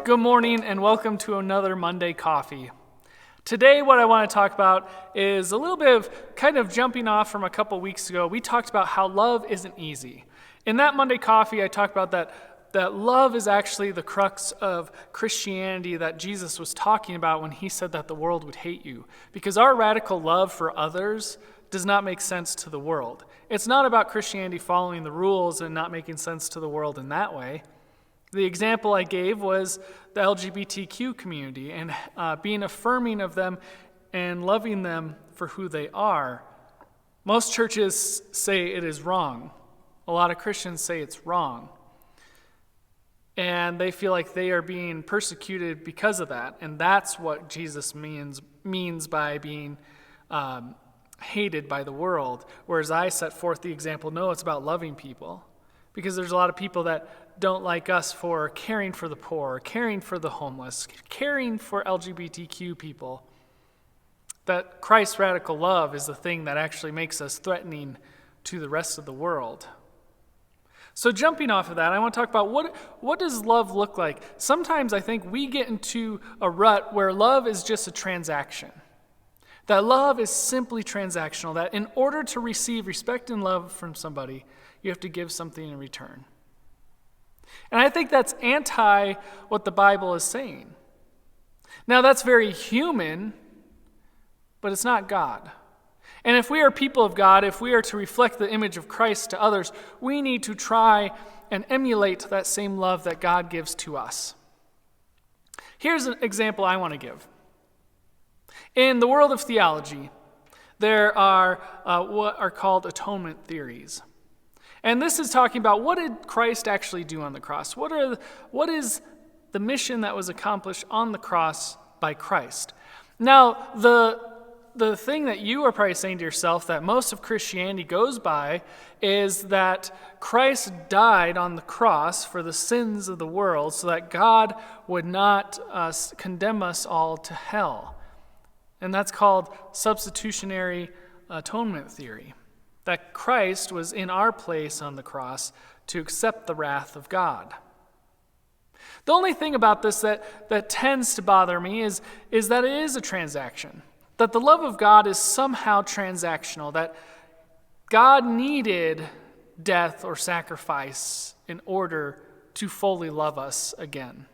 Good morning and welcome to another Monday Coffee. Today what I want to talk about is a little bit of kind of jumping off from a couple weeks ago. We talked about how love isn't easy. In that Monday Coffee I talked about that love is actually the crux of Christianity that Jesus was talking about when he said that the world would hate you. Because our radical love for others does not make sense to the world. It's not about Christianity following the rules and not making sense to the world in that way. The example I gave was the LGBTQ community and being affirming of them and loving them for who they are. Most churches say it is wrong. A lot of Christians say it's wrong. And they feel like they are being persecuted because of that. And that's what Jesus means by being hated by the world. Whereas I set forth the example, no, it's about loving people. Because there's a lot of people that don't like us for caring for the poor, caring for the homeless, caring for LGBTQ people. That Christ's radical love is the thing that actually makes us threatening to the rest of the world. So jumping off of that, I want to talk about what does love look like? Sometimes I think we get into a rut where love is just a transaction. That love is simply transactional, that in order to receive respect and love from somebody, you have to give something in return. And I think that's anti what the Bible is saying. Now, that's very human, but it's not God. And if we are people of God, if we are to reflect the image of Christ to others, we need to try and emulate that same love that God gives to us. Here's an example I want to give. In the world of theology, there are what are called atonement theories. And this is talking about what did Christ actually do on the cross? What is the mission that was accomplished on the cross by Christ? Now, the thing that you are probably saying to yourself that most of Christianity goes by is that Christ died on the cross for the sins of the world so that God would not condemn us all to hell. And that's called substitutionary atonement theory. That Christ was in our place on the cross to accept the wrath of God. The only thing about this that tends to bother me is that it is a transaction. That the love of God is somehow transactional. That God needed death or sacrifice in order to fully love us again.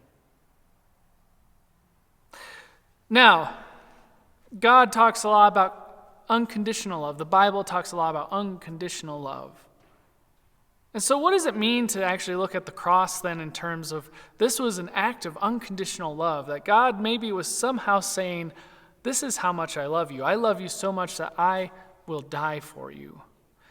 Now, God talks a lot about unconditional love. The Bible talks a lot about unconditional love. And so what does it mean to actually look at the cross then in terms of this was an act of unconditional love, that God maybe was somehow saying, this is how much I love you. I love you so much that I will die for you.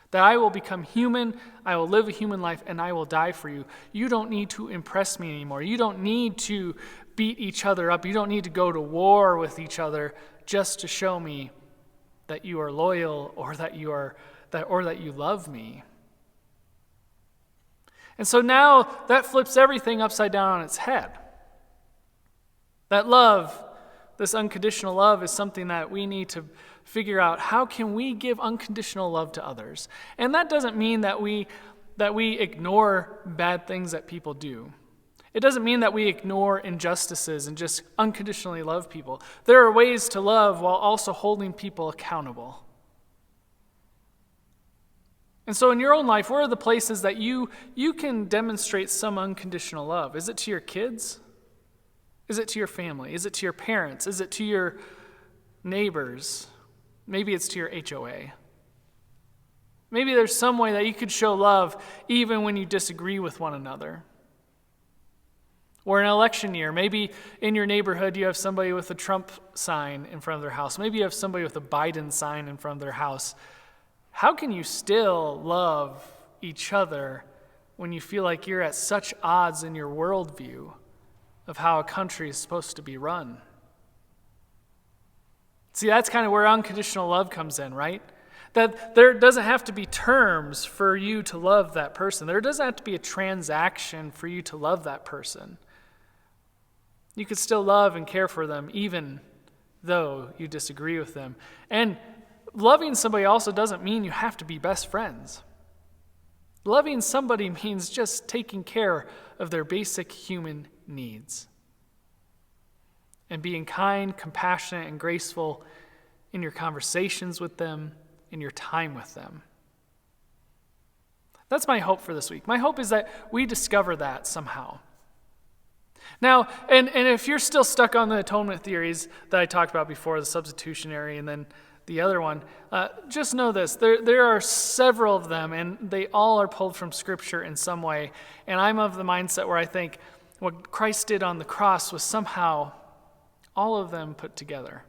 That I will become human, I will live a human life, and I will die for you. You don't need to impress me anymore. You don't need to beat each other up. You don't need to go to war with each other just to show me that you are loyal or that you love me. And so now that flips everything upside down on its head. That love, this unconditional love, is something that we need to figure out. How can we give unconditional love to others? And that doesn't mean that we ignore bad things that people do. It doesn't mean that we ignore injustices and just unconditionally love people. There are ways to love while also holding people accountable. And so in your own life, where are the places that you can demonstrate some unconditional love? Is it to your kids? Is it to your family? Is it to your parents? Is it to your neighbors? Maybe it's to your HOA. Maybe there's some way that you could show love even when you disagree with one another. Or an election year, maybe in your neighborhood you have somebody with a Trump sign in front of their house. Maybe you have somebody with a Biden sign in front of their house. How can you still love each other when you feel like you're at such odds in your worldview of how a country is supposed to be run? See, that's kind of where unconditional love comes in, right? That there doesn't have to be terms for you to love that person. There doesn't have to be a transaction for you to love that person. You could still love and care for them even though you disagree with them. And loving somebody also doesn't mean you have to be best friends. Loving somebody means just taking care of their basic human needs. and being kind, compassionate, and graceful in your conversations with them, in your time with them. That's my hope for this week. My hope is that we discover that somehow. Now, and if you're still stuck on the atonement theories that I talked about before, the substitutionary and then the other one, just know this. There are several of them, and they all are pulled from Scripture in some way. And I'm of the mindset where I think what Christ did on the cross was somehow all of them put together.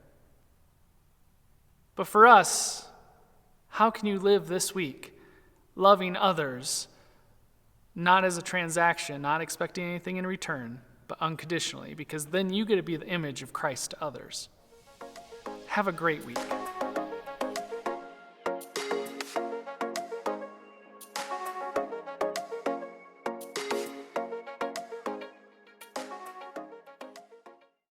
But for us, how can you live this week loving others, not as a transaction, not expecting anything in return, but unconditionally? Because then you get to be the image of Christ to others. Have a great week.